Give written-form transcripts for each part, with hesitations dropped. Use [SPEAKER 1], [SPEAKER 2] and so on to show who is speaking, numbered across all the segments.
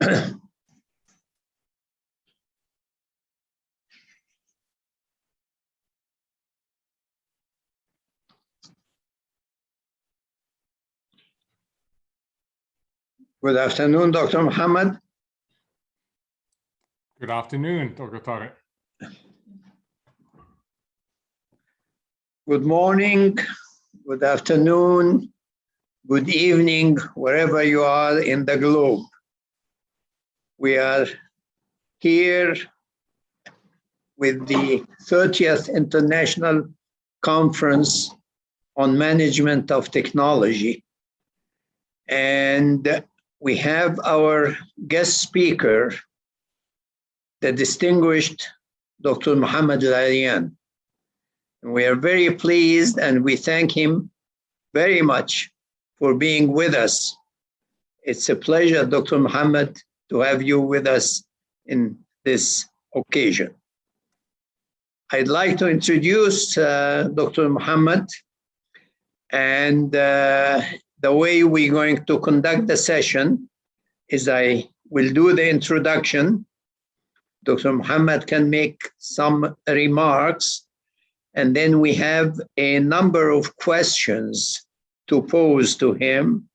[SPEAKER 1] Good afternoon, Dr. Muhammad.
[SPEAKER 2] Good afternoon, Dr. Tariq.
[SPEAKER 1] Good morning, good afternoon, good evening, wherever you are in the globe. We are here with the 30th International Conference on Management of Technology. And we have our guest speaker, the distinguished Dr. Muhammad Al-Arian. We are very pleased and we thank him very much for being with us. It's a pleasure, Dr. Muhammad, to have you with us in this occasion. I'd like to introduce Dr. Muhammad, and the way we're going to conduct the session is I will do the introduction. Dr. Muhammad can make some remarks, and then we have a number of questions to pose to him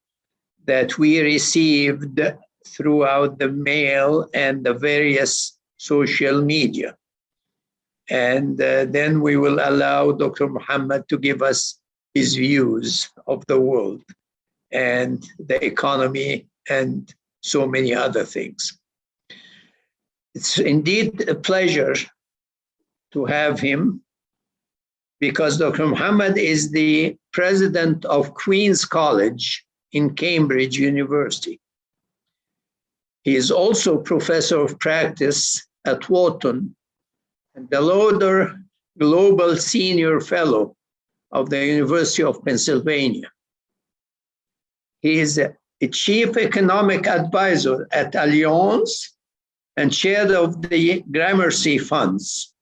[SPEAKER 1] that we received throughout the mail and the various social media. And then we will allow Dr. Muhammad to give us his views of the world and the economy and so many other things. It's indeed a pleasure to have him because Dr. Muhammad is the president of Queen's College in Cambridge University. He is also professor of practice at Wharton and the Lauder Global Senior Fellow of the University of Pennsylvania. He is a chief economic advisor at Allianz and chair of the Gramercy Funds.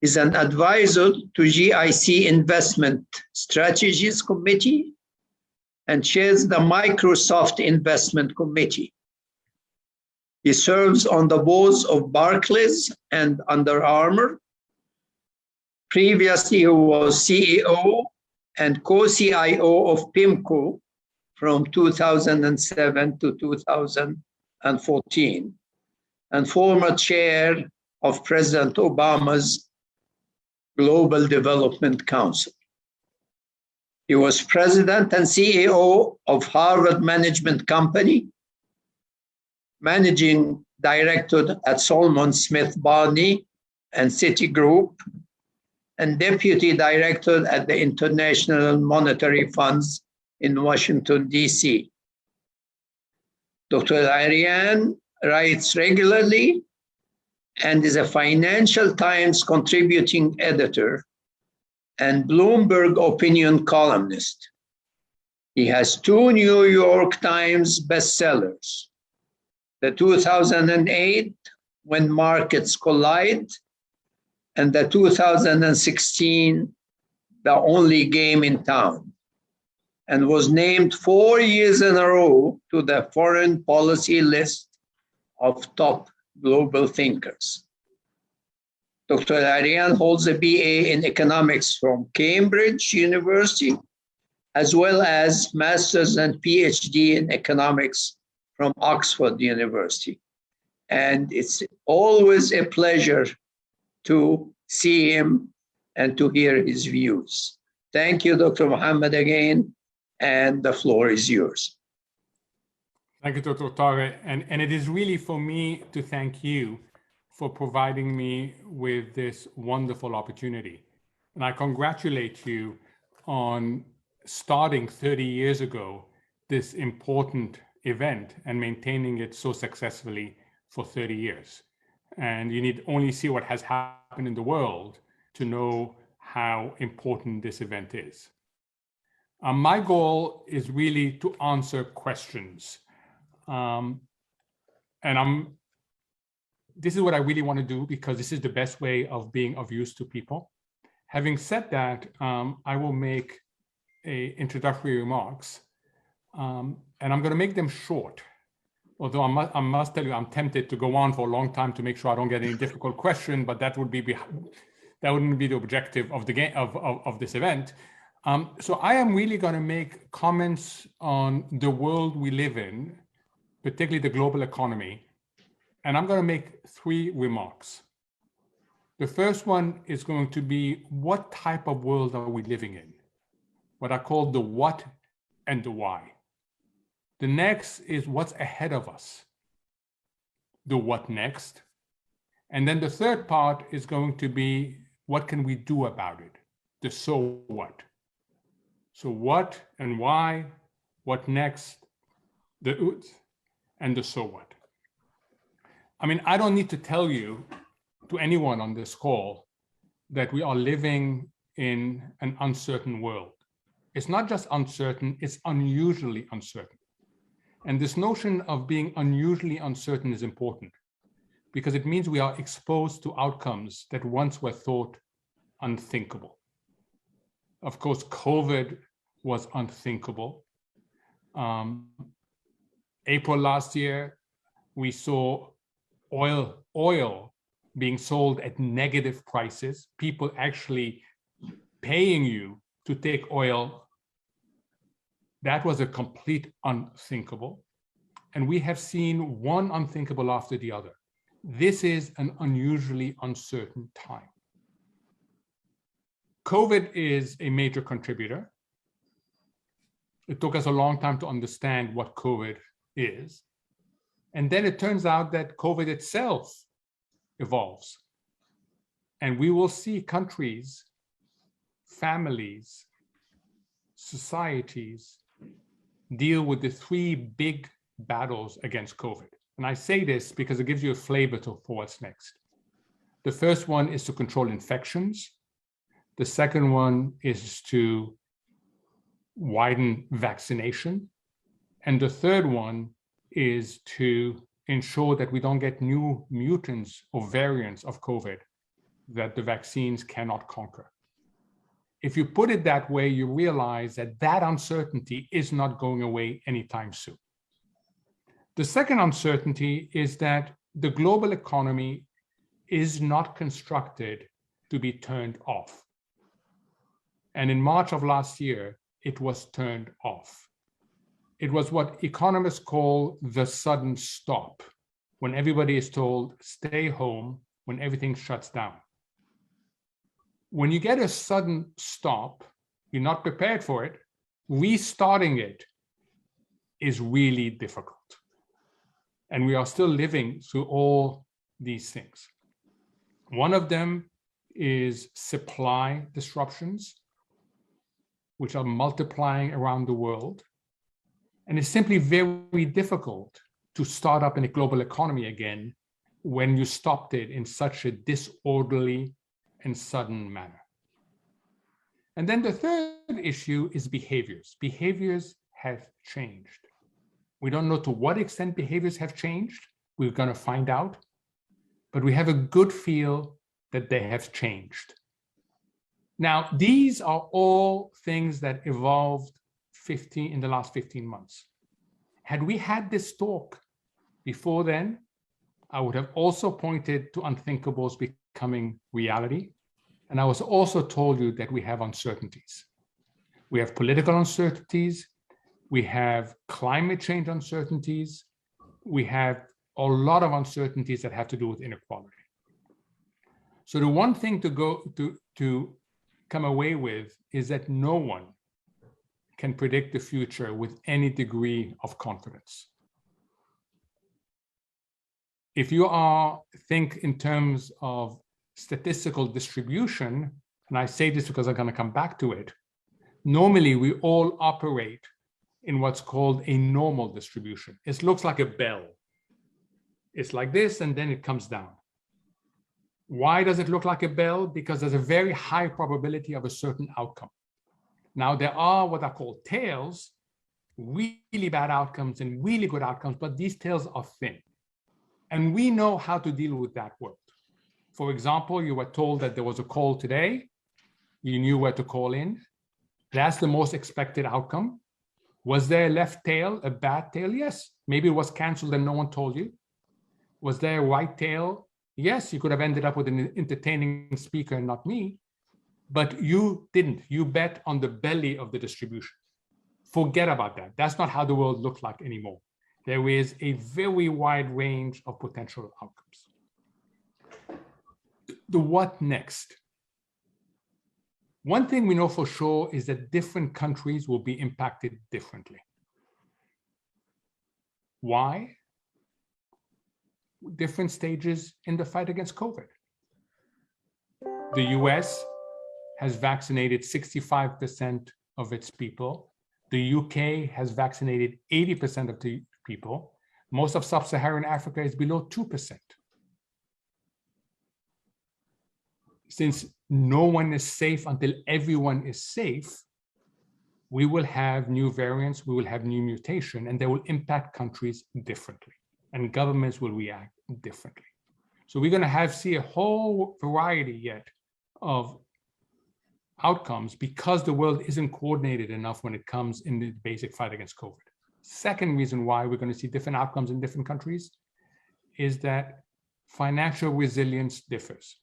[SPEAKER 1] He's an advisor to GIC Investment Strategies Committee and chairs the Microsoft Investment Committee. He serves on the boards of Barclays and Under Armour. Previously, he was CEO and co-CIO of PIMCO from 2007 to 2014, and former chair of President Obama's Global Development Council. He was president and CEO of Harvard Management Company, managing director at Salomon Smith Barney and Citigroup, and deputy director at the International Monetary Funds in Washington, D.C. Dr. Al-Arian writes regularly and is a Financial Times contributing editor and Bloomberg opinion columnist. He has 2 New York Times bestsellers: the 2008 When Markets Collide, and the 2016 The Only Game in Town, and was named 4 years in a row to the foreign policy list of top global thinkers. Dr. Al-Arian holds a BA in economics from Cambridge University, as well as master's and PhD in economics from Oxford University. And it's always a pleasure to see him and to hear his views. Thank you, Dr. Muhammad, again, and the floor is yours.
[SPEAKER 2] Thank you, Dr. Tariq. And it is really for me to thank you for providing me with this wonderful opportunity. And I congratulate you on starting 30 years ago this important event and maintaining it so successfully for 30 years. And you need only see what has happened in the world to know how important this event is. My goal is really to answer questions. This is what I really want to do because this is the best way of being of use to people. Having said that, I will make introductory remarks, and I'm going to make them short. although I must tell you, I'm tempted to go on for a long time to make sure I don't get any difficult question, but that wouldn't be the objective of the game of this event. So I am really going to make comments on the world we live in, particularly the global economy, and I'm going to make 3 remarks. The first one is going to be, what type of world are we living in? What I call the what and the why. The next is what's ahead of us, the what next. And then the third part is going to be, what can we do about it? The so what. So what and why, what next, the and the so what. I mean, I don't need to tell you, to anyone on this call, that we are living in an uncertain world. It's not just uncertain, it's unusually uncertain. And this notion of being unusually uncertain is important because it means we are exposed to outcomes that once were thought unthinkable. Of course, COVID was unthinkable. April last year, we saw oil being sold at negative prices, people actually paying you to take oil. That was a complete unthinkable. And we have seen one unthinkable after the other. This is an unusually uncertain time. COVID is a major contributor. It took us a long time to understand what COVID is. And then it turns out that COVID itself evolves. And we will see countries, families, societies deal with the 3 big battles against COVID. And I say this because it gives you a flavor for what's next. The first one is to control infections. The second one is to widen vaccination. And the third one is to ensure that we don't get new mutants or variants of COVID that the vaccines cannot conquer. If you put it that way, you realize that that uncertainty is not going away anytime soon. The second uncertainty is that the global economy is not constructed to be turned off. And in March of last year, it was turned off. It was what economists call the sudden stop, when everybody is told, stay home, when everything shuts down. When you get a sudden stop, you're not prepared for it, restarting it is really difficult. And we are still living through all these things. One of them is supply disruptions, which are multiplying around the world. And it's simply very difficult to start up in a global economy again when you stopped it in such a disorderly and sudden manner. And then the third issue is behaviors. Behaviors have changed. We don't know to what extent behaviors have changed. We're going to find out. But we have a good feel that they have changed. Now, these are all things that evolved in the last 15 months. Had we had this talk before then, I would have also pointed to unthinkables becoming reality. And I was also told you that we have uncertainties. We have political uncertainties. We have climate change uncertainties. We have a lot of uncertainties that have to do with inequality. So the one thing to come away with is that no one can predict the future with any degree of confidence. If you think in terms of statistical distribution, and I say this because I'm going to come back to it, normally we all operate in what's called a normal distribution. It looks like a bell. It's like this, and then it comes down. Why does it look like a bell? Because there's a very high probability of a certain outcome. Now, there are what I call tails, really bad outcomes and really good outcomes, but these tails are thin. And we know how to deal with that world. For example, you were told that there was a call today. You knew where to call in. That's the most expected outcome. Was there a left tail, a bad tail? Yes. Maybe it was canceled and no one told you. Was there a right tail? Yes, you could have ended up with an entertaining speaker and not me, but you didn't. You bet on the belly of the distribution. Forget about that. That's not how the world looks like anymore. There is a very wide range of potential outcomes. The what next? One thing we know for sure is that different countries will be impacted differently. Why? Different stages in the fight against COVID. The US has vaccinated 65% of its people. The UK has vaccinated 80% of the people. Most of sub-Saharan Africa is below 2%. Since no one is safe until everyone is safe, we will have new variants, we will have new mutation, and they will impact countries differently, and governments will react differently. So we're going to see a whole variety yet of outcomes because the world isn't coordinated enough when it comes in the basic fight against COVID. Second reason why we're going to see different outcomes in different countries is that financial resilience differs.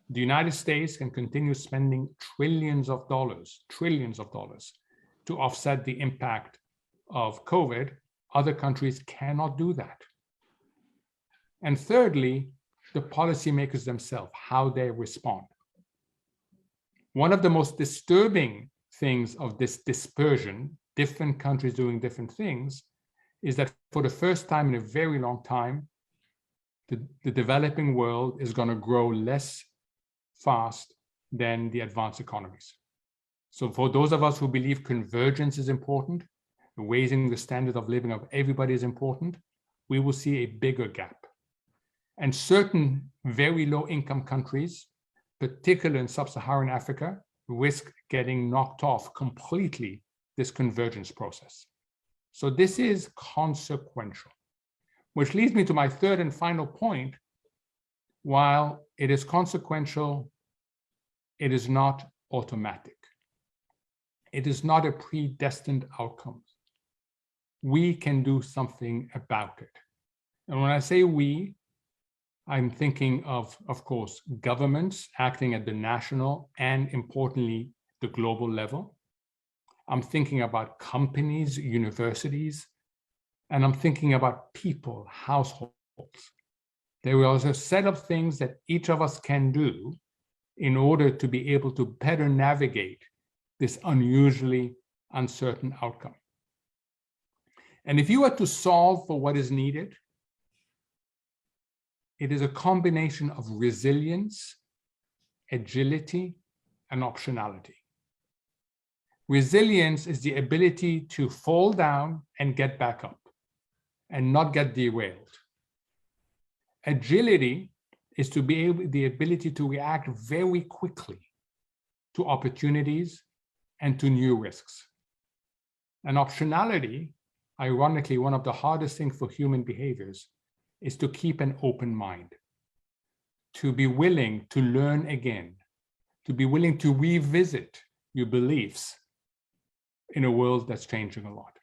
[SPEAKER 2] The United States can continue spending trillions of dollars to offset the impact of COVID. Other countries cannot do that. And thirdly, the policymakers themselves, how they respond. One of the most disturbing things of this dispersion, different countries doing different things, is that for the first time in a very long time, the developing world is going to grow less fast than the advanced economies. So for those of us who believe convergence is important, raising the standard of living of everybody is important, we will see a bigger gap. And certain very low income countries, particularly in sub-Saharan Africa, risk getting knocked off completely this convergence process. So this is consequential, which leads me to my third and final point. While it is consequential, it is not automatic. It is not a predestined outcome. We can do something about it. And when I say we, I'm thinking of course, governments acting at the national and importantly, the global level. I'm thinking about companies, universities, and I'm thinking about people, households. There is a set of things that each of us can do in order to be able to better navigate this unusually uncertain outcome. And if you were to solve for what is needed, it is a combination of resilience, agility, and optionality. Resilience is the ability to fall down and get back up and not get derailed. Agility is to be able, the ability to react very quickly to opportunities and to new risks. And optionality, ironically, one of the hardest things for human behaviors is to keep an open mind, to be willing to learn again, to be willing to revisit your beliefs in a world that's changing a lot.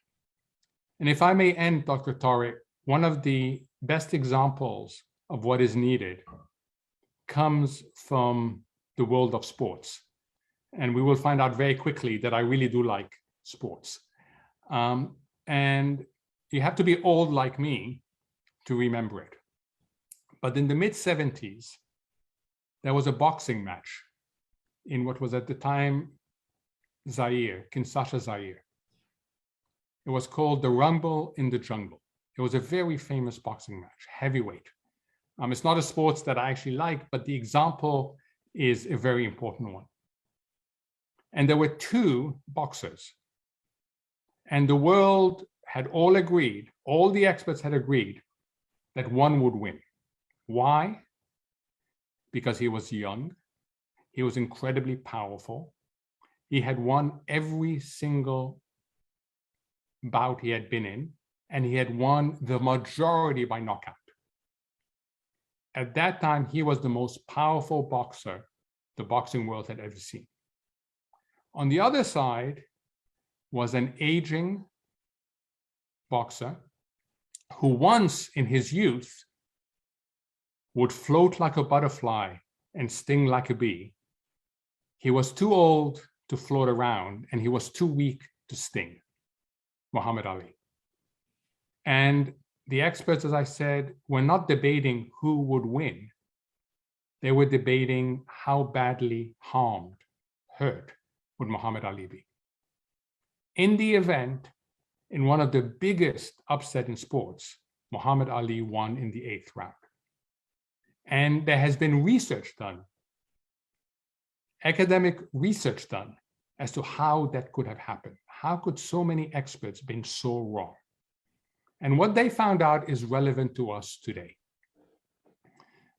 [SPEAKER 2] And if I may end, Dr. Tariq, one of the best examples of what is needed comes from the world of sports. And we will find out very quickly that I really do like sports. And you have to be old like me to remember it. But in the mid-70s, there was a boxing match in what was at the time Zaire, Kinshasa, Zaire. It was called the Rumble in the Jungle. It was a very famous boxing match, heavyweight. It's not a sport that I actually like, but the example is a very important one. And there were two boxers. And the world had all agreed, all the experts had agreed that one would win. Why? Because he was young, he was incredibly powerful, he had won every single bout he had been in, and he had won the majority by knockout. At that time, he was the most powerful boxer the boxing world had ever seen. On the other side was an aging, boxer who once in his youth would float like a butterfly and sting like a bee. He was too old to float around and he was too weak to sting, Muhammad Ali. And the experts, as I said, were not debating who would win. They were debating how badly harmed, hurt would Muhammad Ali be. In the event, in one of the biggest upset in sports, Muhammad Ali won in the 8th round. And there has been research done, academic research done, as to how that could have happened. How could so many experts been so wrong? And what they found out is relevant to us today.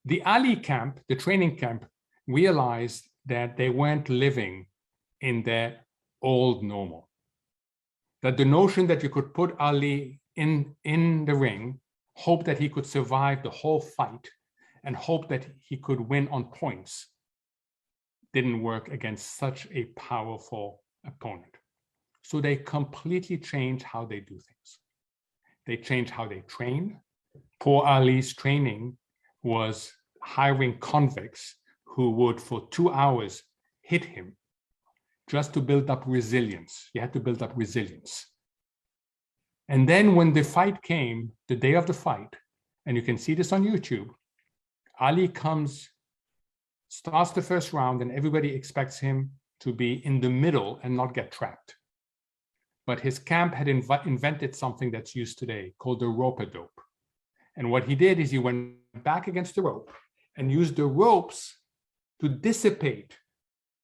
[SPEAKER 2] The Ali camp, the training camp, realized that they weren't living in their old normal. That the notion that you could put Ali in the ring, hope that he could survive the whole fight, and hope that he could win on points, didn't work against such a powerful opponent. So they completely changed how they do things. They changed how they train. Poor Ali's training was hiring convicts who would, for 2 hours, hit him just to build up resilience. You had to build up resilience. And then when the fight came, the day of the fight, and you can see this on YouTube, Ali starts the first round, and everybody expects him to be in the middle and not get trapped. But his camp had invented something that's used today called the rope-a-dope. And what he did is he went back against the rope and used the ropes to dissipate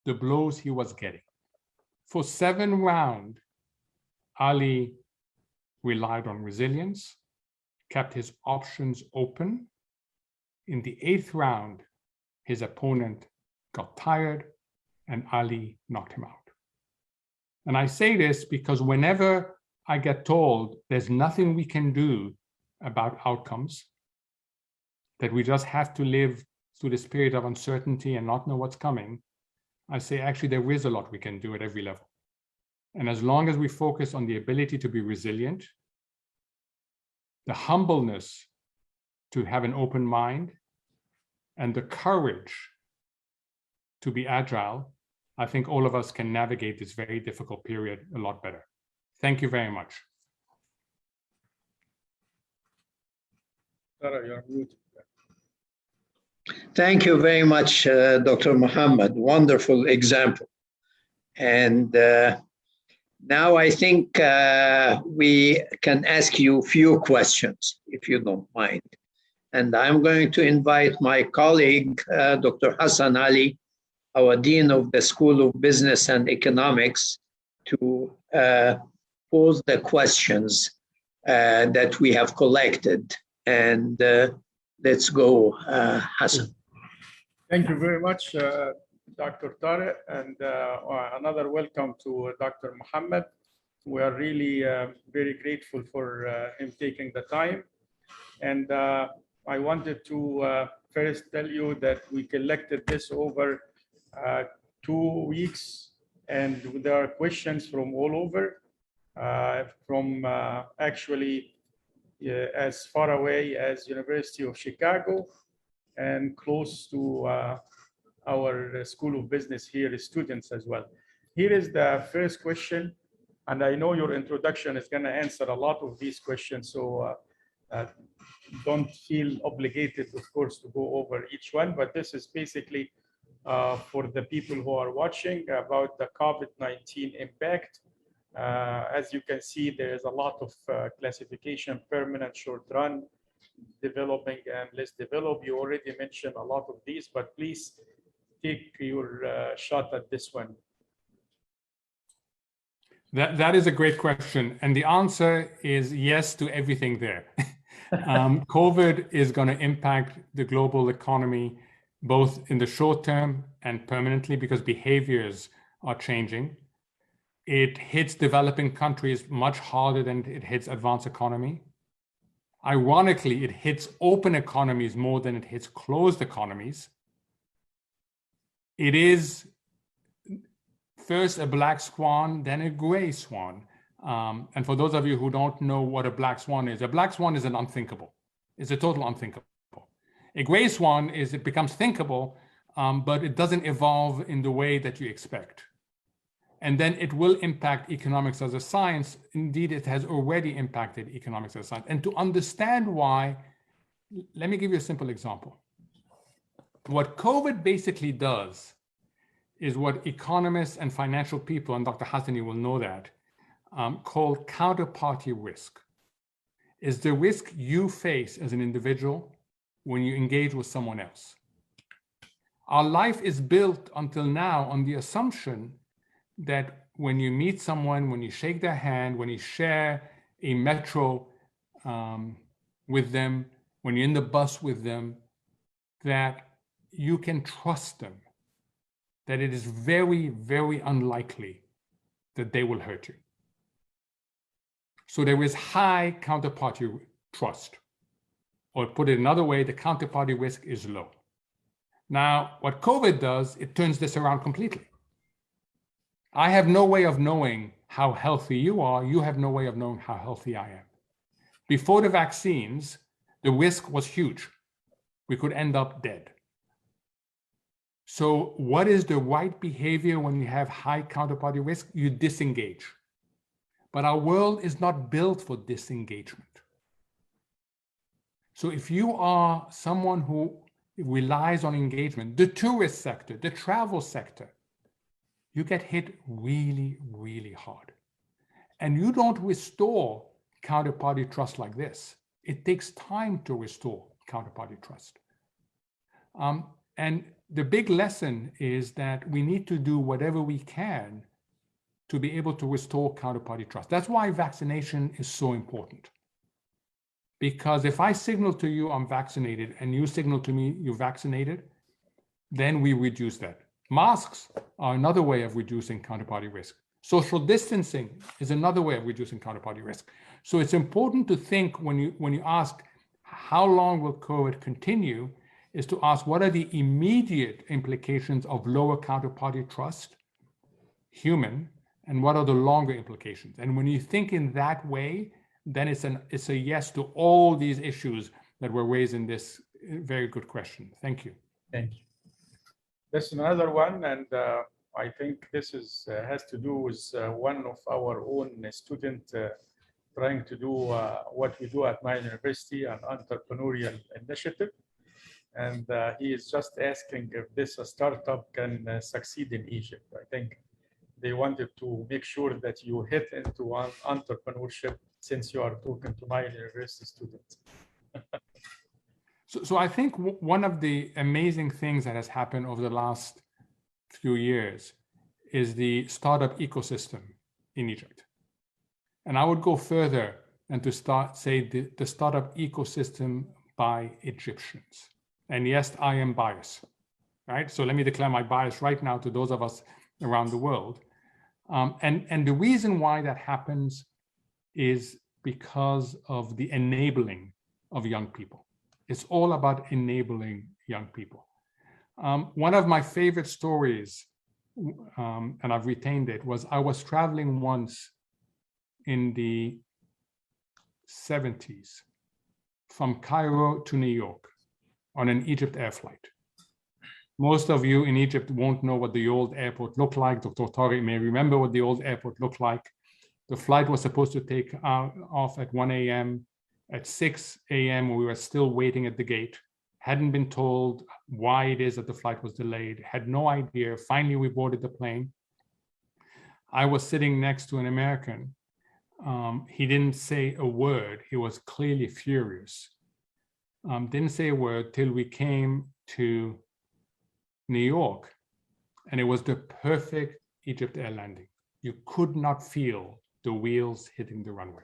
[SPEAKER 2] the blows he was getting. For 7 rounds, Ali relied on resilience, kept his options open. In the 8th round, his opponent got tired and Ali knocked him out. And I say this because whenever I get told there's nothing we can do about outcomes, that we just have to live through this period of uncertainty and not know what's coming, I say actually there is a lot we can do at every level. And as long as we focus on the ability to be resilient, the humbleness to have an open mind, and the courage to be agile, I think all of us can navigate this very difficult period a lot better. Thank you very much.
[SPEAKER 1] Thank you very much, Dr. Muhammad. Wonderful example. And now I think we can ask you a few questions, if you don't mind. And I'm going to invite my colleague, Dr. Hassan Ali, our Dean of the School of Business and Economics, to pose the questions that we have collected. And let's go, Hassan.
[SPEAKER 3] Thank you very much, Dr. Tariq, and another welcome to Dr. Muhammad. We are really very grateful for him taking the time. And I wanted to first tell you that we collected this over 2 weeks, and there are questions from all over, from actually as far away as University of Chicago and close to our School of Business here, students as well. Here is the first question, and I know your introduction is going to answer a lot of these questions, so don't feel obligated, of course, to go over each one, but this is basically for the people who are watching about the COVID-19 impact. As you can see, there is a lot of classification, permanent, short run, developing, and less developed. You already mentioned a lot of these, but please take your shot at this one.
[SPEAKER 2] That is a great question. And the answer is yes to everything there. COVID is going to impact the global economy, both in the short term and permanently, because behaviors are changing. It hits developing countries much harder than it hits advanced economy. Ironically, it hits open economies more than it hits closed economies. It is first a black swan, then a gray swan. And for those of you who don't know what a black swan is an unthinkable. It's a total unthinkable. A gray swan is it becomes thinkable, but it doesn't evolve in the way that you expect. And then it will impact economics as a science. Indeed, it has already impacted economics as a science. And to understand why, let me give you a simple example. What COVID basically does is what economists and financial people, and Dr. Hassani will know that, call counterparty risk. Is the risk you face as an individual when you engage with someone else. Our life is built until now on the assumption that when you meet someone, when you shake their hand, when you share a metro with them, when you're in the bus with them, that you can trust them, that it is very, very unlikely that they will hurt you. So there is high counterparty trust. Or put it another way, the counterparty risk is low. Now, what COVID does, it turns this around completely. I have no way of knowing how healthy you are. You have no way of knowing how healthy I am. Before the vaccines, the risk was huge. We could end up dead. So what is the right behavior when you have high counterparty risk? You disengage. But our world is not built for disengagement. So if you are someone who relies on engagement, the tourist sector, the travel sector, you get hit really, really hard. And you don't restore counterparty trust like this. It takes time to restore counterparty trust. And the big lesson is that we need to do whatever we can to be able to restore counterparty trust. That's why vaccination is so important. Because if I signal to you I'm vaccinated and you signal to me you're vaccinated, then we reduce that. Masks are another way of reducing counterparty risk. Social distancing is another way of reducing counterparty risk. So it's important to think when you ask how long will COVID continue, is to ask what are the immediate implications of lower counterparty trust, human, and what are the longer implications? And when you think in that way, then it's a yes to all these issues that were raised in this very good question. Thank you.
[SPEAKER 3] Thank you. This is another one, and I think this is has to do with one of our own students trying to do what we do at Nile University, an entrepreneurial initiative. And he is just asking if this startup can succeed in Egypt. I think they wanted to make sure that you hit into entrepreneurship since you are talking to Nile University students.
[SPEAKER 2] So I think one of the amazing things that has happened over the last few years is the startup ecosystem in Egypt. And I would go further and to say the startup ecosystem by Egyptians. And yes, I am biased, right? So let me declare my bias right now to those of us around the world. And the reason why that happens is because of the enabling of young people. It's all about enabling young people. One of my favorite stories, and I've retained it, was I was traveling once in the 70s from Cairo to New York on an Egypt Air flight. Most of you in Egypt won't know what the old airport looked like. Dr. Tariq may remember what the old airport looked like. The flight was supposed to take off at 1 a.m. At 6 a.m., we were still waiting at the gate. Hadn't been told why it is that the flight was delayed. Had no idea. Finally, we boarded the plane. I was sitting next to an American. He didn't say a word. He was clearly furious. Didn't say a word till we came to New York, and it was the perfect Egypt Air landing. You could not feel the wheels hitting the runway.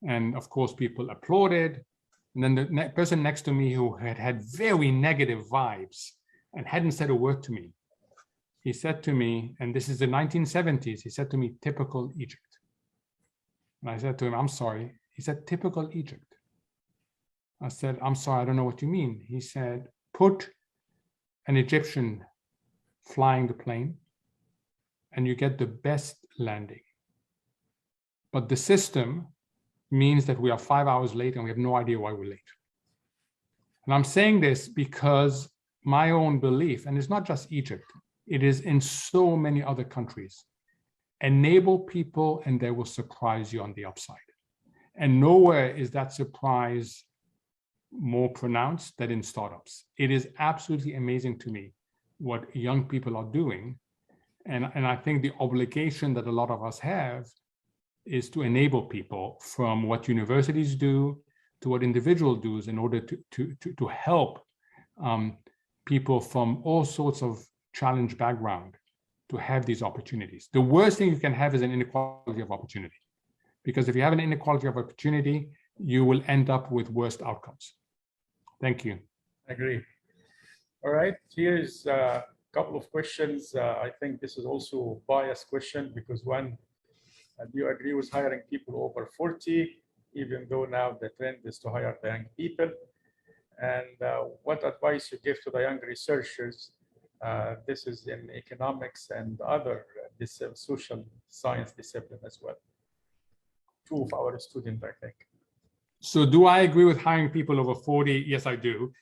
[SPEAKER 2] And of course, people applauded. And then the person next to me who had very negative vibes and hadn't said a word to me, he said to me, and this is the 1970s, he said to me, typical Egypt. And I said to him, I'm sorry. He said, typical Egypt. I said, I'm sorry, I don't know what you mean. He said, put an Egyptian flying the plane and you get the best landing. But the system means that we are 5 hours late and we have no idea why we're late. And I'm saying this because my own belief, and it's not just Egypt, it is in so many other countries, enable people and they will surprise you on the upside. And nowhere is that surprise more pronounced than in startups. It is absolutely amazing to me what young people are doing. And I think the obligation that a lot of us have is to enable people from what universities do to what individuals do in order to help people from all sorts of challenge background to have these opportunities. The worst thing you can have is an inequality of opportunity. Because if you have an inequality of opportunity, you will end up with worst outcomes. Thank you.
[SPEAKER 3] I agree. All right, here's a couple of questions. I think this is also a biased question because one, do you agree with hiring people over 40, even though now the trend is to hire the young people? And what advice you give to the young researchers? This is in economics and other social science discipline as well. Two of our students, I think.
[SPEAKER 2] So do I agree with hiring people over 40? Yes, I do.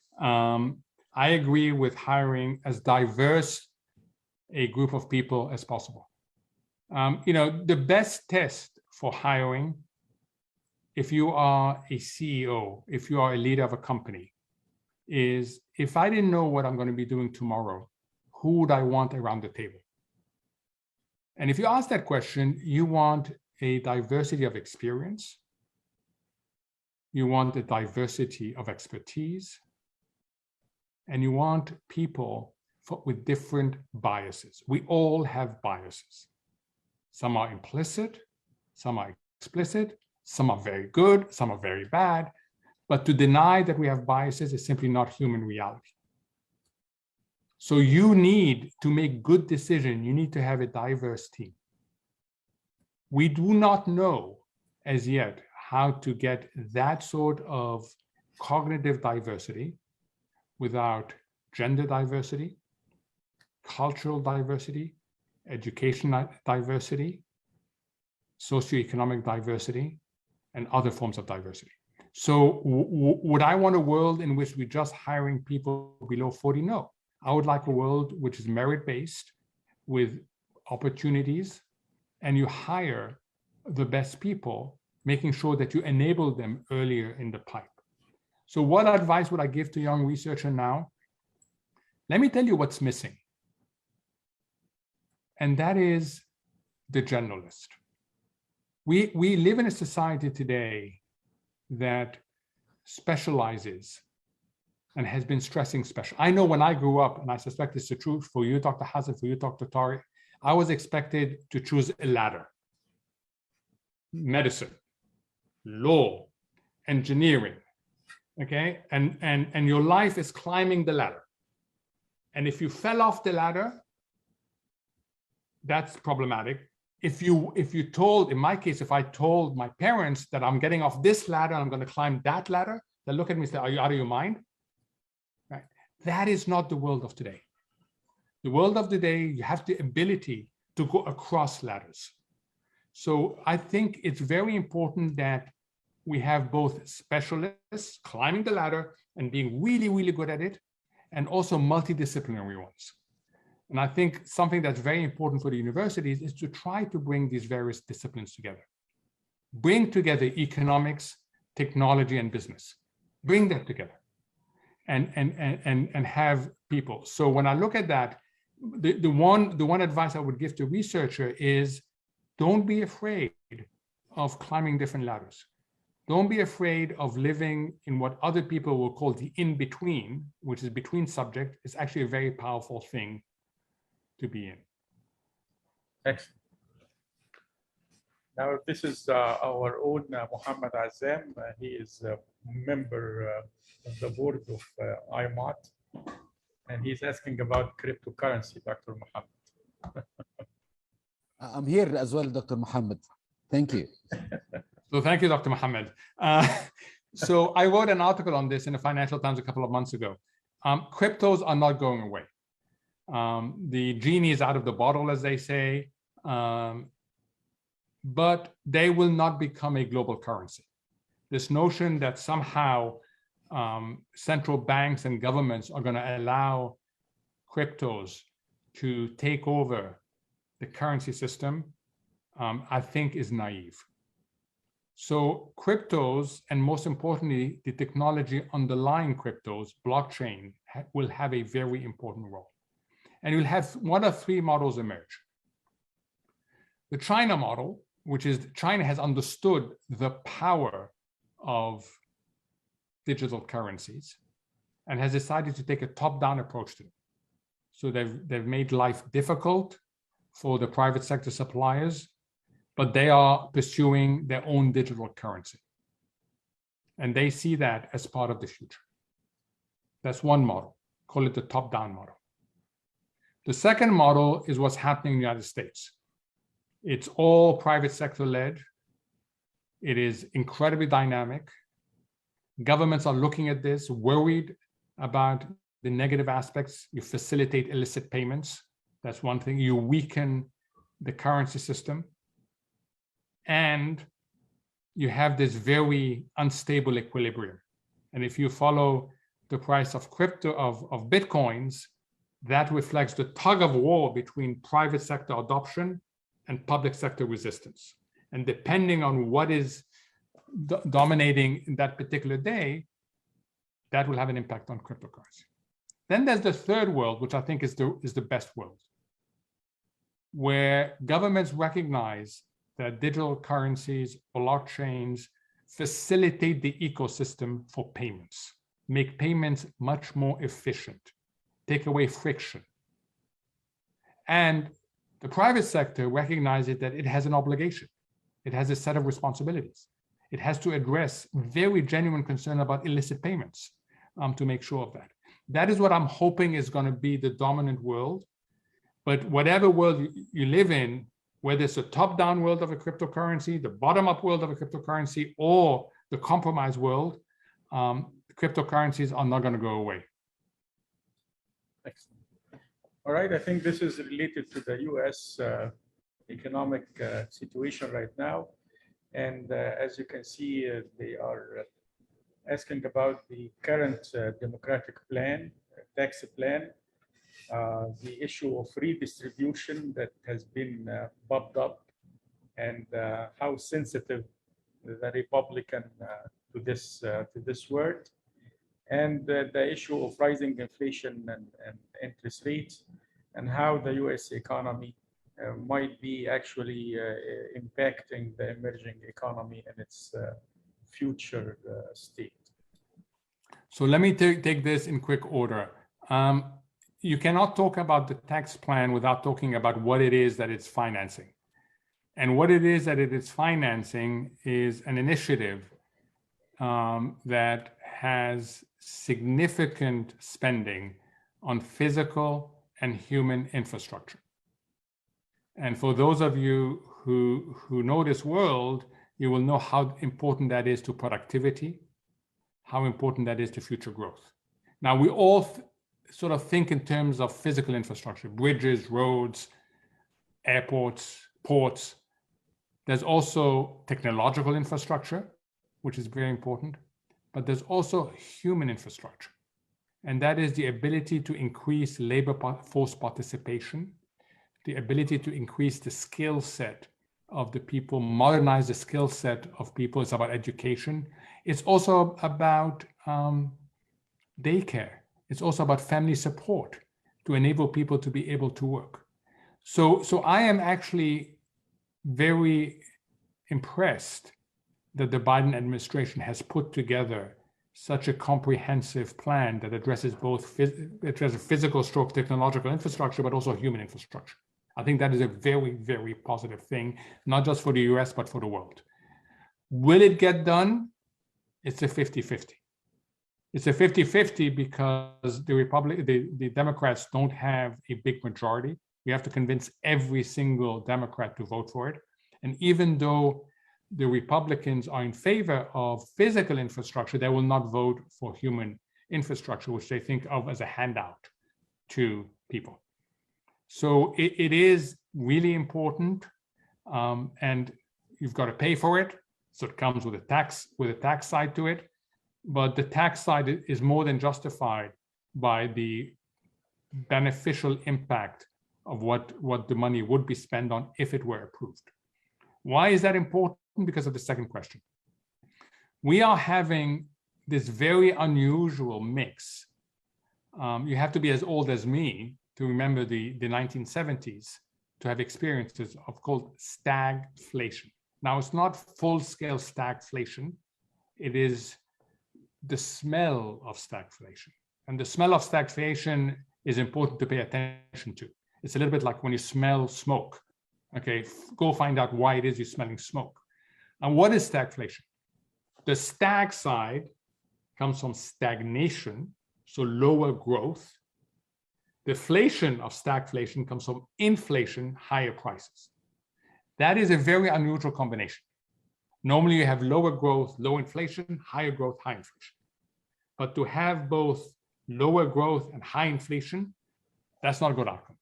[SPEAKER 2] I agree with hiring as diverse a group of people as possible. The best test for hiring, if you are a CEO, if you are a leader of a company, is if I didn't know what I'm going to be doing tomorrow, who would I want around the table? And if you ask that question, you want a diversity of experience. You want a diversity of expertise. And you want people with different biases. We all have biases. Some are implicit, some are explicit, some are very good, some are very bad. But to deny that we have biases is simply not human reality. So you need to make good decisions. You need to have a diverse team. We do not know as yet how to get that sort of cognitive diversity without gender diversity, cultural diversity, educational diversity, socioeconomic diversity, and other forms of diversity. So would I want a world in which we're just hiring people below 40? No. I would like a world which is merit-based with opportunities, and you hire the best people, making sure that you enable them earlier in the pipe. So what advice would I give to young researchers now? Let me tell you what's missing. And that is the generalist. We live in a society today that specializes and has been stressing special. I know when I grew up, and I suspect it's the truth for you, Dr. Hassan, for you, Dr. Tariq, I was expected to choose a ladder. Medicine, law, engineering, okay? And your life is climbing the ladder. And if you fell off the ladder, that's problematic. If you told, in my case, if I told my parents that I'm getting off this ladder and I'm going to climb that ladder, they look at me and say, are you out of your mind? Right? That is not the world of today. The world of today, you have the ability to go across ladders. So I think it's very important that we have both specialists climbing the ladder and being really, really good at it, and also multidisciplinary ones. And I think something that's very important for the universities is to try to bring these various disciplines together. Bring together economics, technology, and business. Bring them together and have people. So when I look at that, the one advice I would give to researcher is don't be afraid of climbing different ladders. Don't be afraid of living in what other people will call the in-between, which is between subject. It's actually a very powerful thing to be in.
[SPEAKER 3] Excellent. Now, this is our own Mohammed Azam. He is a member of the board of Iamot, and he's asking about cryptocurrency, Dr. Mohammed.
[SPEAKER 4] I'm here as well, Dr. Mohammed. Thank you.
[SPEAKER 2] So thank you, Dr. Mohammed. So I wrote an article on this in the Financial Times a couple of months ago. Cryptos are not going away. The genie is out of the bottle, as they say. but they will not become a global currency. This notion that somehow central banks and governments are going to allow cryptos to take over the currency system, I think is naive. So cryptos, and most importantly, the technology underlying cryptos, blockchain, will have a very important role. And you'll have one of three models emerge. The China model, which is China has understood the power of digital currencies and has decided to take a top-down approach to it. So they've made life difficult for the private sector suppliers, but they are pursuing their own digital currency. And they see that as part of the future. That's one model. Call it the top-down model. The second model is what's happening in the United States. It's all private sector led. It is incredibly dynamic. Governments are looking at this, worried about the negative aspects. You facilitate illicit payments. That's one thing. You weaken the currency system. And you have this very unstable equilibrium. And if you follow the price of crypto, of Bitcoins, that reflects the tug of war between private sector adoption and public sector resistance. And depending on what is dominating in that particular day, that will have an impact on cryptocurrency. Then there's the third world, which I think is the best world, where governments recognize that digital currencies, blockchains, facilitate the ecosystem for payments, make payments much more efficient, take away friction. And the private sector recognizes that it has an obligation. It has a set of responsibilities. It has to address very genuine concern about illicit payments to make sure of that. That is what I'm hoping is going to be the dominant world. But whatever world you live in, whether it's the top-down world of a cryptocurrency, the bottom-up world of a cryptocurrency, or the compromise world, cryptocurrencies are not going to go away.
[SPEAKER 3] Excellent. All right, I think this is related to the US economic situation right now. And as you can see, they are asking about the current democratic plan, tax plan, the issue of redistribution that has been popped up, and how sensitive the Republican to this word, and the issue of rising inflation and interest rates, and how the U.S. economy might be actually impacting the emerging economy and its future state.
[SPEAKER 2] So let me take this in quick order. You cannot talk about the tax plan without talking about what it is that it's financing. And what it is that it is financing is an initiative that has significant spending on physical and human infrastructure. And for those of you who know this world, you will know how important that is to productivity, how important that is to future growth. Now, we all sort of think in terms of physical infrastructure, bridges, roads, airports, ports. There's also technological infrastructure, which is very important, but there's also human infrastructure. And that is the ability to increase labor force participation, the ability to increase the skill set of the people, modernize the skill set of people. It's about education. It's also about daycare. It's also about family support to enable people to be able to work. So I am actually very impressed that the Biden administration has put together such a comprehensive plan that addresses both physical stroke technological infrastructure, but also human infrastructure. I think that is a very, very positive thing, not just for the US, but for the world. Will it get done? It's a 50-50. It's a 50-50 because the Democrats don't have a big majority. We have to convince every single Democrat to vote for it. And even though the Republicans are in favor of physical infrastructure, they will not vote for human infrastructure, which they think of as a handout to people. So it is really important, and you've got to pay for it. So it comes with a tax side to it. But the tax side is more than justified by the beneficial impact of what the money would be spent on if it were approved. Why is that important? Because of the second question. We are having this very unusual mix. You have to be as old as me to remember the 1970s to have experiences of called stagflation. Now, it's not full-scale stagflation. It is the smell of stagflation. And the smell of stagflation is important to pay attention to. It's a little bit like when you smell smoke. Okay, go find out why it is you're smelling smoke. And what is stagflation? The stag side comes from stagnation, so lower growth. The inflation of stagflation comes from inflation, higher prices. That is a very unusual combination. Normally you have lower growth, low inflation, higher growth, high inflation. But to have both lower growth and high inflation, that's not a good outcome.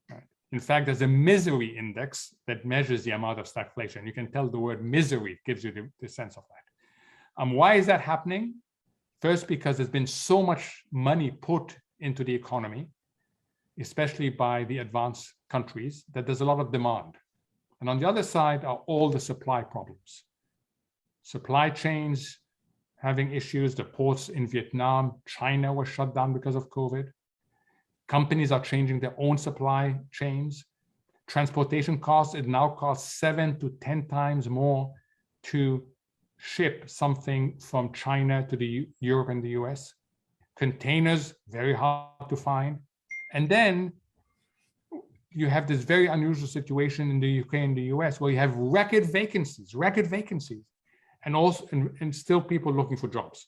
[SPEAKER 2] Right? In fact, there's a misery index that measures the amount of stagflation. You can tell the word misery gives you the sense of that. Why is that happening? First, because there's been so much money put into the economy, especially by the advanced countries, that there's a lot of demand. And on the other side are all the supply problems. Supply chains having issues, the ports in Vietnam, China were shut down because of COVID. Companies are changing their own supply chains. Transportation costs, it now costs 7 to 10 times more to ship something from China to Europe and the US. Containers, very hard to find. And then you have this very unusual situation in the UK and the US where you have record vacancies, and also and still people looking for jobs,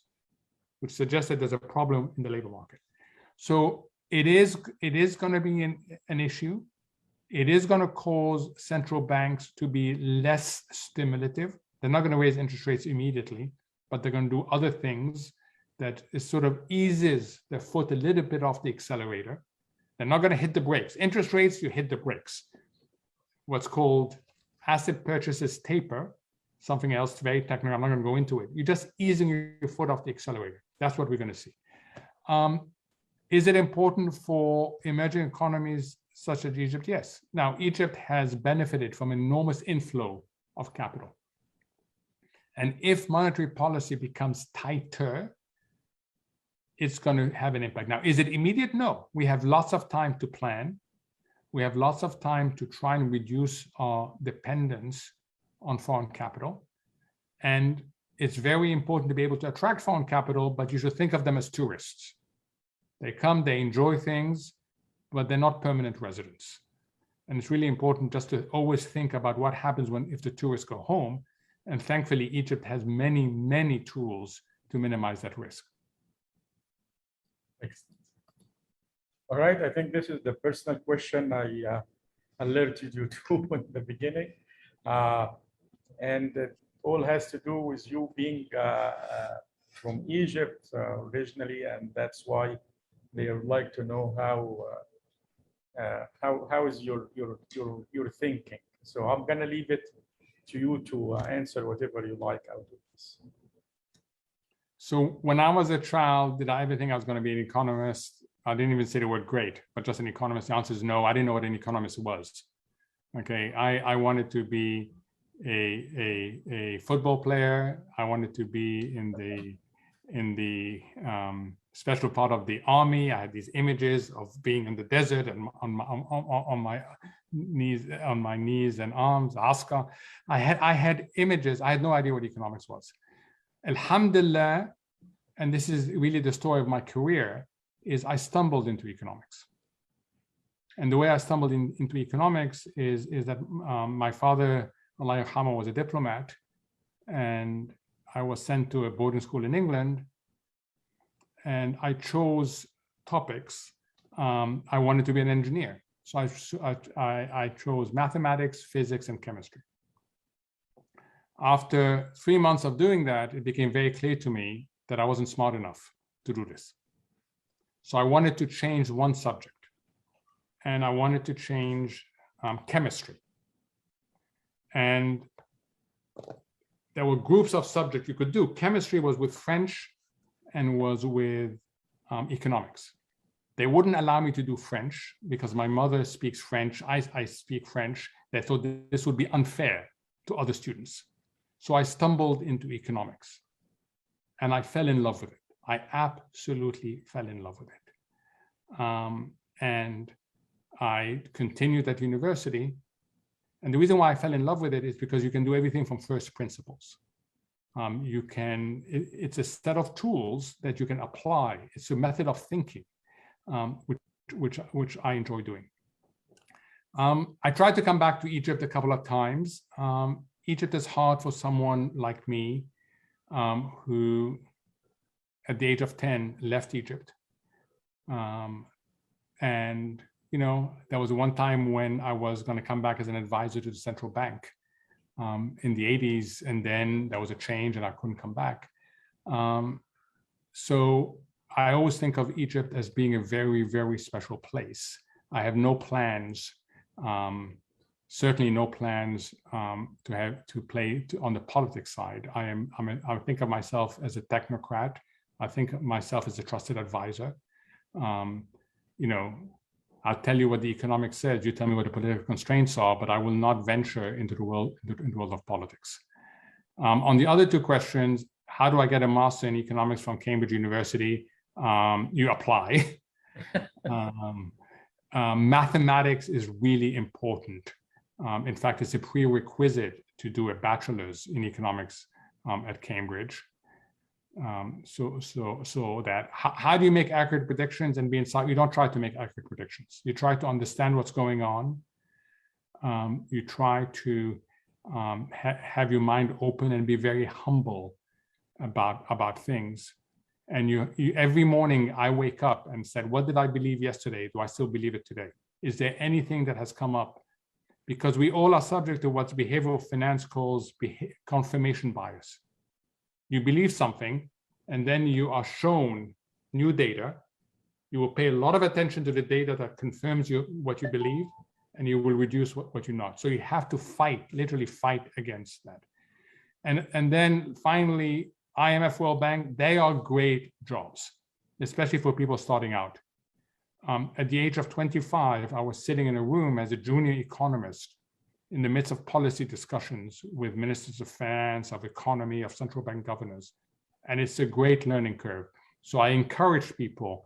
[SPEAKER 2] which suggests that there's a problem in the labor market. So it is going to be an issue. It is going to cause central banks to be less stimulative. They're not going to raise interest rates immediately, but they're going to do other things that sort of eases their foot a little bit off the accelerator. They're not going to hit the brakes. Interest rates, you hit the brakes. What's called asset purchases taper, something else very technical, I'm not going to go into it. You're just easing your foot off the accelerator. That's what we're going to see. Is it important for emerging economies such as Egypt? Yes. Now, Egypt has benefited from enormous inflow of capital. And if monetary policy becomes tighter, it's going to have an impact. Now, is it immediate? No. We have lots of time to plan. We have lots of time to try and reduce our dependence on foreign capital. And it's very important to be able to attract foreign capital, but you should think of them as tourists. They come, they enjoy things, but they're not permanent residents. And it's really important just to always think about what happens if the tourists go home. And thankfully, Egypt has many, many tools to minimize that risk.
[SPEAKER 3] Excellent. All right, I think this is the personal question I alerted you to in the beginning. And it all has to do with you being from Egypt originally, and that's why they would like to know how is your thinking. So I'm gonna leave it to you to answer whatever you like out of this.
[SPEAKER 2] So when I was a child, did I ever think I was going to be an economist? I didn't even say the word great, but just an economist. The answer is no. I didn't know what an economist was. Okay, I wanted to be a football player. I wanted to be in the special part of the army. I had these images of being in the desert and on my knees and arms, askar. I had images. I had no idea what economics was. Alhamdulillah, and this is really the story of my career, is I stumbled into economics. And the way I stumbled into economics is that my father, Allah yarhamah, was a diplomat, and I was sent to a boarding school in England, and I chose topics. I wanted to be an engineer. So I chose mathematics, physics, and chemistry. After 3 months of doing that, it became very clear to me that I wasn't smart enough to do this. So I wanted to change one subject, and I wanted to change chemistry. And there were groups of subjects you could do. Chemistry was with French and was with economics. They wouldn't allow me to do French because my mother speaks French, I speak French. They thought this would be unfair to other students. So I stumbled into economics and I fell in love with it. I absolutely fell in love with it. And I continued at university. And the reason why I fell in love with it is because you can do everything from first principles. It's a set of tools that you can apply. It's a method of thinking, which I enjoy doing. I tried to come back to Egypt a couple of times. Egypt is hard for someone like me, who at the age of 10 left Egypt. And there was one time when I was going to come back as an advisor to the central bank in the 80s, and then there was a change and I couldn't come back. So I always think of Egypt as being a very, very special place. I have no plans, certainly no plans to play on the politics side. I think of myself as a technocrat. I think of myself as a trusted advisor. I'll tell you what the economics says, you tell me what the political constraints are, but I will not venture into the world of politics. On the other two questions, how do I get a master in economics from Cambridge University? You apply. Mathematics is really important. In fact, it's a prerequisite to do a bachelor's in economics at Cambridge. So that how do you make accurate predictions and be inside? You don't try to make accurate predictions. You try to understand what's going on. You try to have your mind open and be very humble about things. And you every morning I wake up and said, what did I believe yesterday? Do I still believe it today? Is there anything that has come up? Because we all are subject to what behavioral finance calls confirmation bias. You believe something, and then you are shown new data. You will pay a lot of attention to the data that confirms what you believe, and you will reduce what you're not. So you have to fight, literally fight against that. And then finally, IMF, World Bank, they are great jobs, especially for people starting out. At the age of 25, I was sitting in a room as a junior economist in the midst of policy discussions with ministers of finance, of economy, of central bank governors. And it's a great learning curve. So I encourage people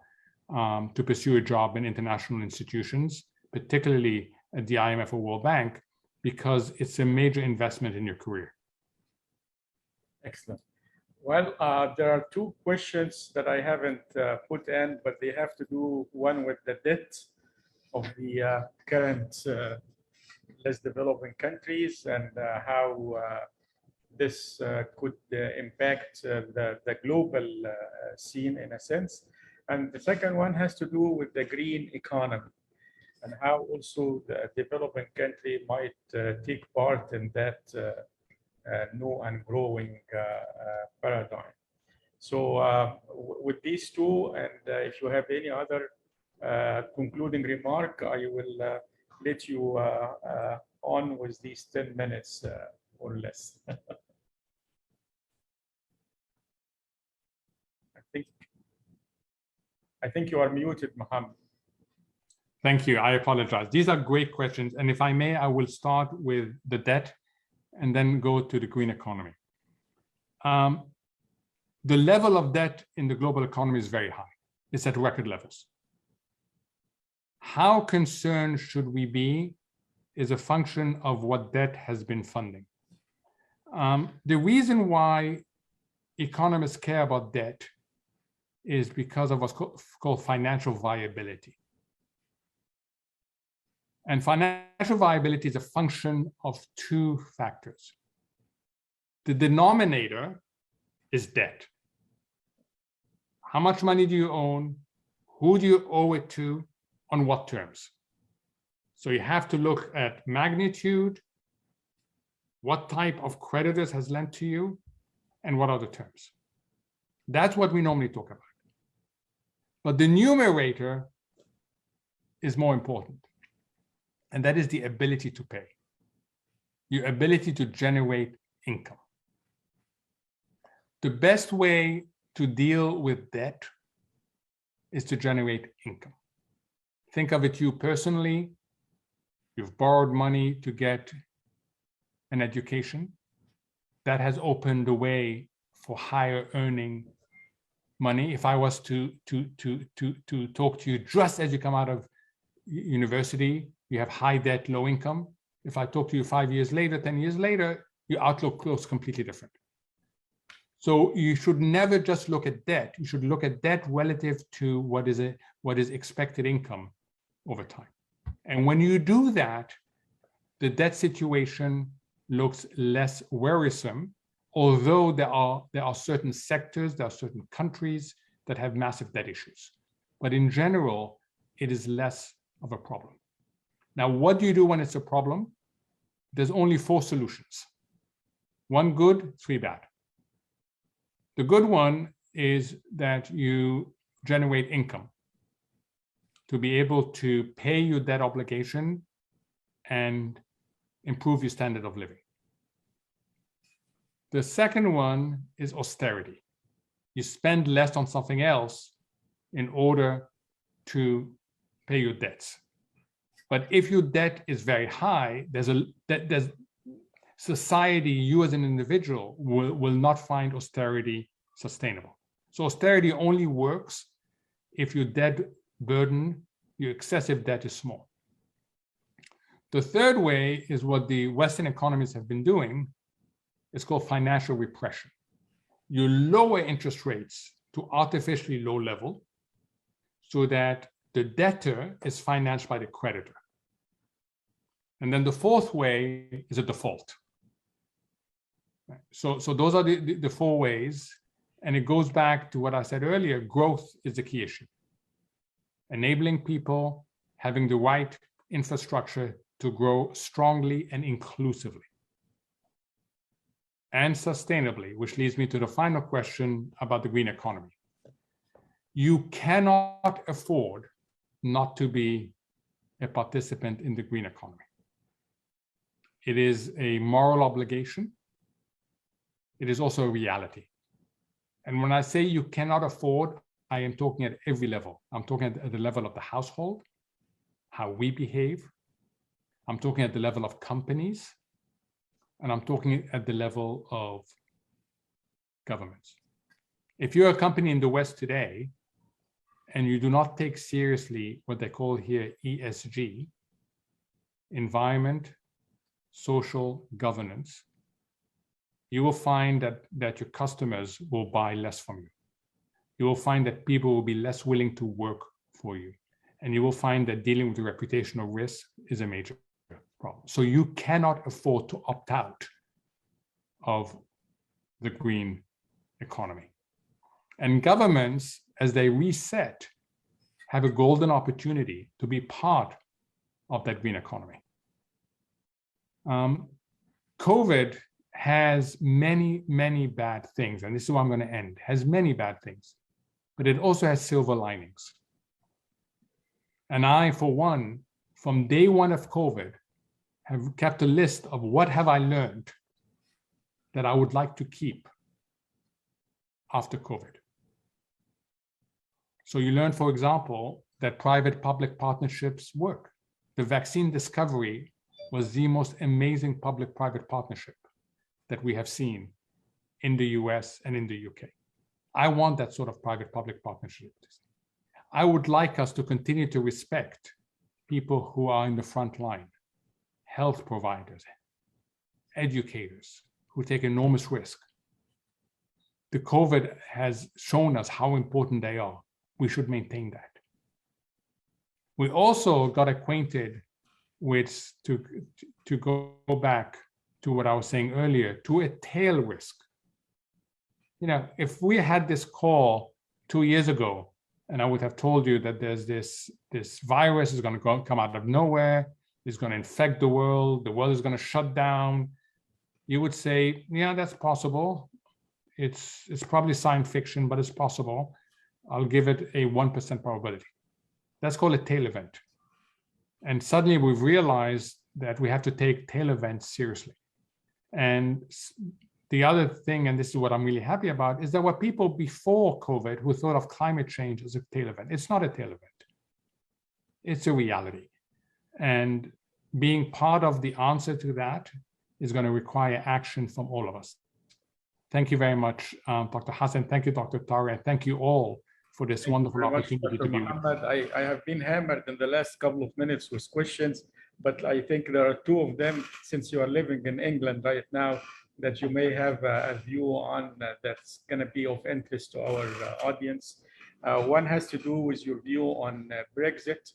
[SPEAKER 2] to pursue a job in international institutions, particularly at the IMF or World Bank, because it's a major investment in your career.
[SPEAKER 3] Excellent. Well, there are two questions that I haven't put in, but they have to do one with the debt of the current less developing countries and how this could impact the global scene in a sense. And the second one has to do with the green economy and how also the developing country might take part in that new and growing paradigm. So with these two, and if you have any other concluding remark, I will let you on with these 10 minutes or less. I think you are muted, Mohammed.
[SPEAKER 2] Thank you. I apologize. These are great questions. And if I may, I will start with the debt and then go to the green economy. The level of debt in the global economy is very high. It's at record levels. How concerned should we be is a function of what debt has been funding. The reason why economists care about debt is because of what's called financial viability. And financial viability is a function of two factors. The denominator is debt. How much money do you own? Who do you owe it to? On what terms? So you have to look at magnitude, what type of creditors has lent to you, and what are the terms. That's what we normally talk about. But the numerator is more important. and that is the ability to pay, your ability to generate income. The best way to deal with debt is to generate income. Think of it you personally. You've borrowed money to get an education. That has opened the way for higher earning money. If I was to talk to you just as you come out of university, you have high debt, low income. If I talk to you 5 years later, 10 years later, your outlook looks completely different. So you should never just look at debt. You should look at debt relative to what is expected income over time. And when you do that, the debt situation looks less worrisome, although there are certain sectors, there are certain countries that have massive debt issues. But in general, it is less of a problem. Now, what do you do when it's a problem? There's only 4 solutions. 1 good, 3 bad. The good one is that you generate income to be able to pay your debt obligation and improve your standard of living. The second one is austerity. You spend less on something else in order to pay your debts. But if your debt is very high, there's society, you as an individual will not find austerity sustainable. So austerity only works if your debt burden, your excessive debt is small. The third way is what the Western economies have been doing. It's called financial repression. You lower interest rates to artificially low level so that the debtor is financed by the creditor. And then the fourth way is a default. So those are the 4 ways. And it goes back to what I said earlier, growth is the key issue. Enabling people, having the right infrastructure to grow strongly and inclusively and sustainably, which leads me to the final question about the green economy. You cannot afford not to be a participant in the green economy. It is a moral obligation. It is also a reality. And when I say you cannot afford, I am talking at every level. I'm talking at the level of the household, how we behave. I'm talking at the level of companies, and I'm talking at the level of governments. If you're a company in the West today, and you do not take seriously what they call here ESG, environment, social governance, you will find that your customers will buy less from you. You will find that people will be less willing to work for you. And you will find that dealing with the reputational risk is a major problem. So you cannot afford to opt out of the green economy. And governments, as they reset, have a golden opportunity to be part of that green economy. COVID has many, many bad things, and this is where I'm going to end, has many bad things, but it also has silver linings. And I, for one, from day one of COVID, have kept a list of what have I learned that I would like to keep after COVID. So you learn, for example, that private-public partnerships work. The vaccine discovery was the most amazing public-private partnership that we have seen in the US and in the UK. I want that sort of private-public partnership. I would like us to continue to respect people who are in the front line, health providers, educators who take enormous risk. The COVID has shown us how important they are. We should maintain that. We also got acquainted with, to go back to what I was saying earlier, to a tail risk. You know, if we had this call 2 years ago, and I would have told you that there's this virus is going to come out of nowhere, it's going to infect the world is going to shut down, you would say, yeah, that's possible. It's probably science fiction, but it's possible. I'll give it a 1% probability. That's called a tail event. And suddenly we've realized that we have to take tail events seriously. And the other thing, and this is what I'm really happy about, is there were people before COVID who thought of climate change as a tail event. It's not a tail event. It's a reality. And being part of the answer to that is going to require action from all of us. Thank you very much, Dr. Hassan. Thank you, Dr. Tariq. Thank you all for this wonderful opportunity to be with you.
[SPEAKER 3] I have been hammered in the last couple of minutes with questions, but I think there are two of them, since you are living in England right now, that you may have a view on that's going to be of interest to our audience. One has to do with your view on Brexit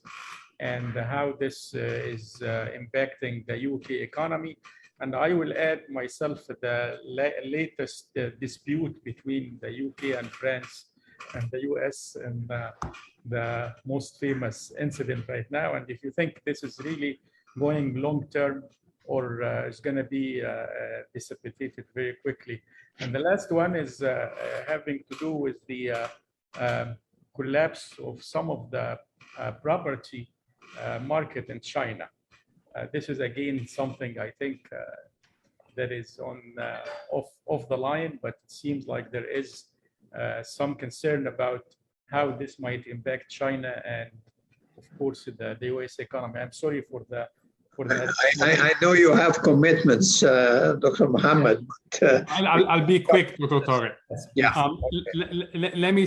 [SPEAKER 3] and how this is impacting the UK economy. And I will add myself the latest dispute between the UK and France and the US, and the most famous incident right now. And if you think this is really going long term, or is going to be dissipated very quickly. And the last one is having to do with the collapse of some of the property market in China. This is again something I think that is on off the line, but it seems like there is some concern about how this might impact China and, of course, the US economy. I'm sorry for that.
[SPEAKER 1] I know you have commitments, Dr. Muhammad. But,
[SPEAKER 2] I'll be quick, Dr. Tariq.
[SPEAKER 1] Yeah.
[SPEAKER 2] Let me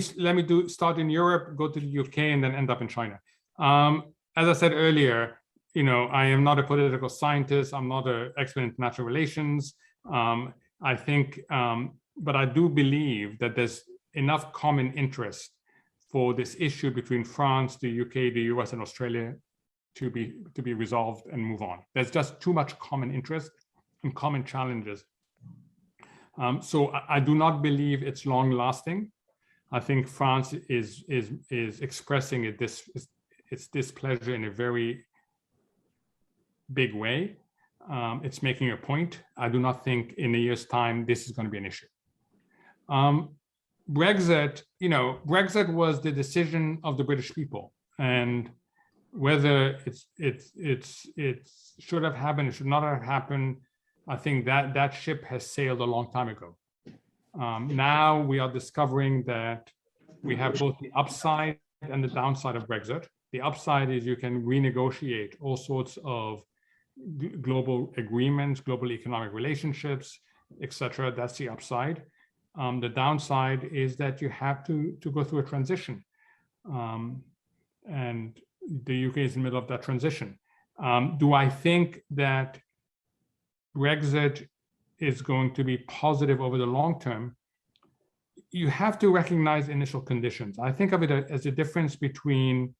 [SPEAKER 2] start in Europe, go to the UK, and then end up in China. As I said earlier, I am not a political scientist. I'm not an expert in international relations. I think, but I do believe that there's enough common interest for this issue between France, the UK, the US, and Australia to be resolved and move on. There's just too much common interest and common challenges. So I do not believe it's long lasting. I think France is expressing its displeasure in a very big way. It's making a point. I do not think in a year's time this is going to be an issue. Brexit, Brexit was the decision of the British people, and whether it should have happened, it should not have happened, I think that ship has sailed a long time ago. Now we are discovering that we have both the upside and the downside of Brexit. The upside is you can renegotiate all sorts of global agreements, global economic relationships, etc. That's the upside. The downside is that you have to go through a transition. And the UK is in the middle of that transition. Do I think that Brexit is going to be positive over the long term? You have to recognize initial conditions. I think of it as a difference between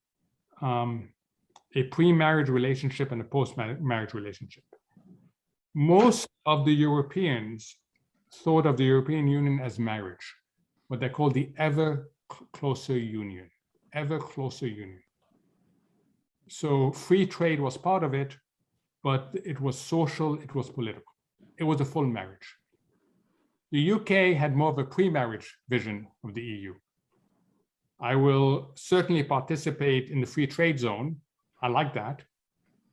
[SPEAKER 2] a pre-marriage relationship and a post-marriage relationship. Most of the Europeans thought of the European Union as marriage, what they call the ever closer union, ever closer union. So free trade was part of it, but it was social, it was political. It was a full marriage. The UK had more of a pre-marriage vision of the EU. I will certainly participate in the free trade zone. I like that,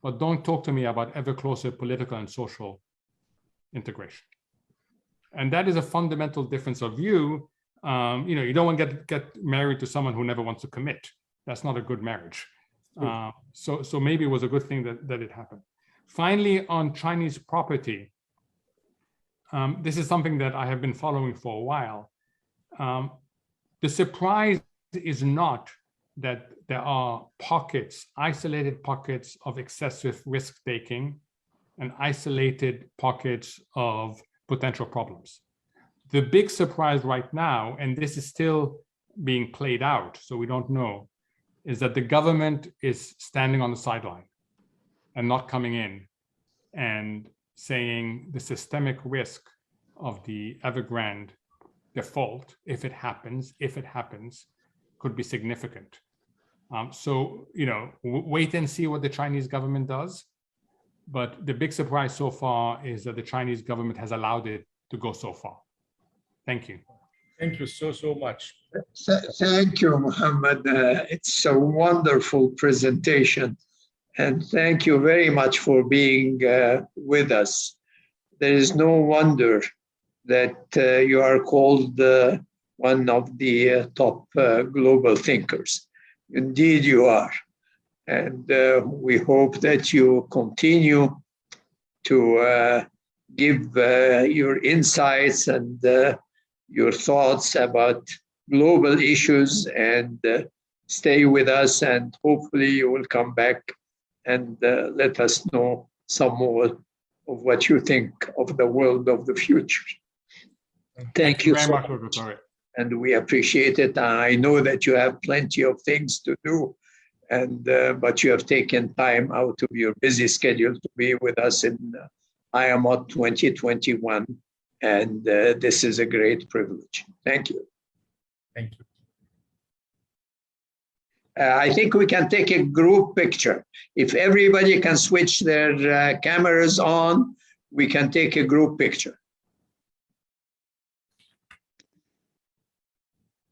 [SPEAKER 2] but don't talk to me about ever closer political and social integration. And that is a fundamental difference of view. You don't want to get married to someone who never wants to commit. That's not a good marriage. So maybe it was a good thing that it happened. Finally, on Chinese property, this is something that I have been following for a while. The surprise is not that there are pockets, isolated pockets of excessive risk-taking and isolated pockets of potential problems. The big surprise right now, and this is still being played out, so we don't know, is that the government is standing on the sideline and not coming in and saying the systemic risk of the Evergrande default, if it happens, could be significant. So, wait and see what the Chinese government does. But the big surprise so far is that the Chinese government has allowed it to go so far. Thank you.
[SPEAKER 3] Thank you so much.
[SPEAKER 1] Thank you, Muhammad. It's a wonderful presentation. And thank you very much for being with us. There is no wonder that you are called one of the top global thinkers. Indeed, you are. And we hope that you continue to give your insights and your thoughts about global issues and stay with us. And hopefully you will come back and let us know some more of what you think of the world of the future. Thank you
[SPEAKER 2] very
[SPEAKER 1] so
[SPEAKER 2] much, Dr. Tariq.
[SPEAKER 1] And we appreciate it. I know that you have plenty of things to do, and but you have taken time out of your busy schedule to be with us in Iamot 2021, and this is a great privilege. Thank you.
[SPEAKER 3] Thank you.
[SPEAKER 1] I think we can take a group picture. If everybody can switch their cameras on, we can take a group picture.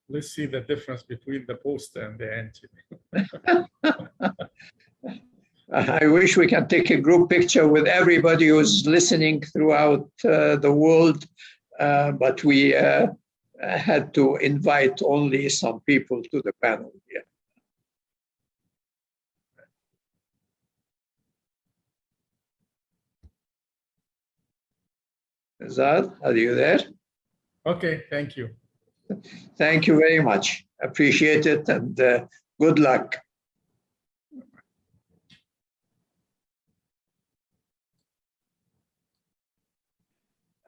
[SPEAKER 3] Let's see the difference between the post and the anti.
[SPEAKER 1] I wish we can take a group picture with everybody who's listening throughout the world, but we had to invite only some people to the panel here. Azad, are you there?
[SPEAKER 3] Okay, thank you.
[SPEAKER 1] Thank you very much. Appreciate it, and good luck.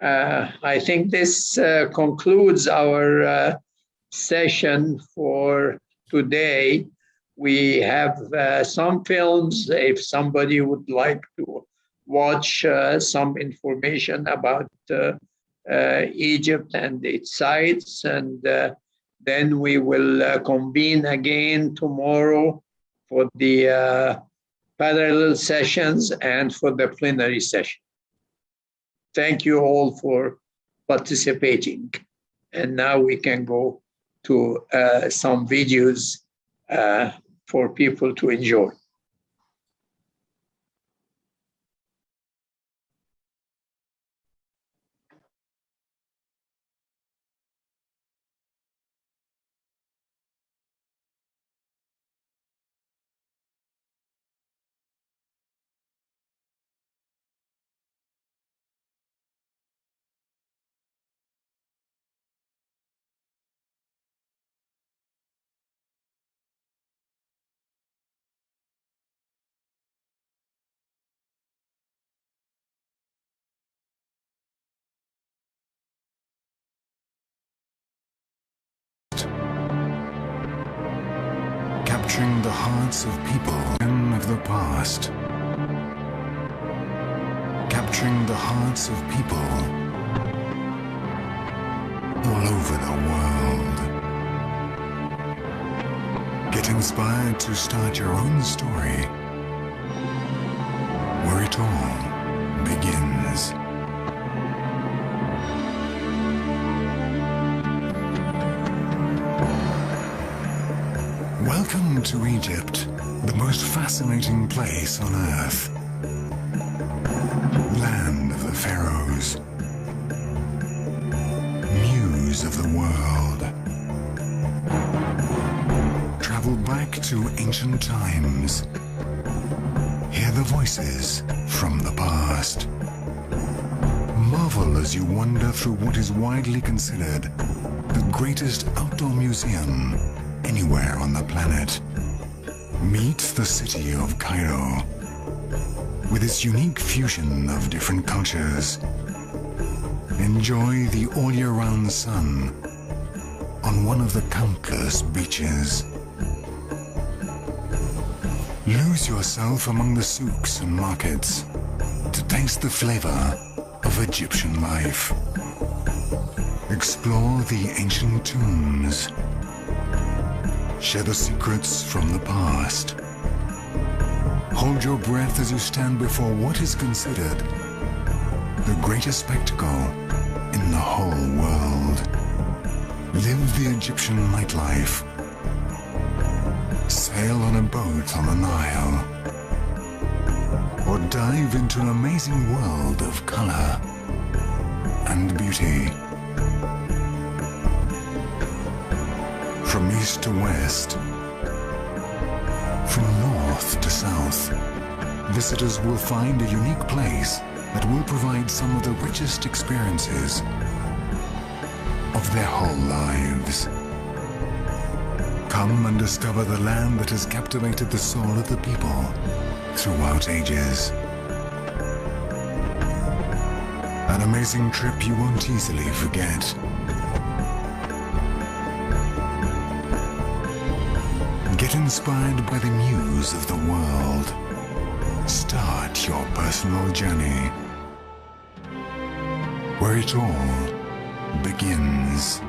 [SPEAKER 1] I think this concludes our session for today. We have some films. If somebody would like to watch some information about Egypt and its sites, and then we will convene again tomorrow for the parallel sessions and for the plenary session. Thank you all for participating. And now we can go to some videos for people to enjoy.
[SPEAKER 5] Capturing the hearts of people of the past. Capturing the hearts of people all over the world. Get inspired to start your own story where it all begins. Welcome to Egypt, the most fascinating place on earth. Land of the pharaohs. Muse of the world. Travel back to ancient times. Hear the voices from the past. Marvel as you wander through what is widely considered the greatest outdoor museum anywhere on the planet. Meet the city of Cairo with its unique fusion of different cultures. Enjoy the all-year-round sun on one of the countless beaches. Lose yourself among the souks and markets to taste the flavor of Egyptian life. Explore the ancient tombs. Share the secrets from the past. Hold your breath as you stand before what is considered the greatest spectacle in the whole world. Live the Egyptian nightlife. Sail on a boat on the Nile. or dive into an amazing world of color and beauty. From east to west, from north to south, visitors will find a unique place that will provide some of the richest experiences of their whole lives. Come and discover the land that has captivated the soul of the people throughout ages. An amazing trip you won't easily forget. Get inspired by the muse of the world. Start your personal journey where it all begins.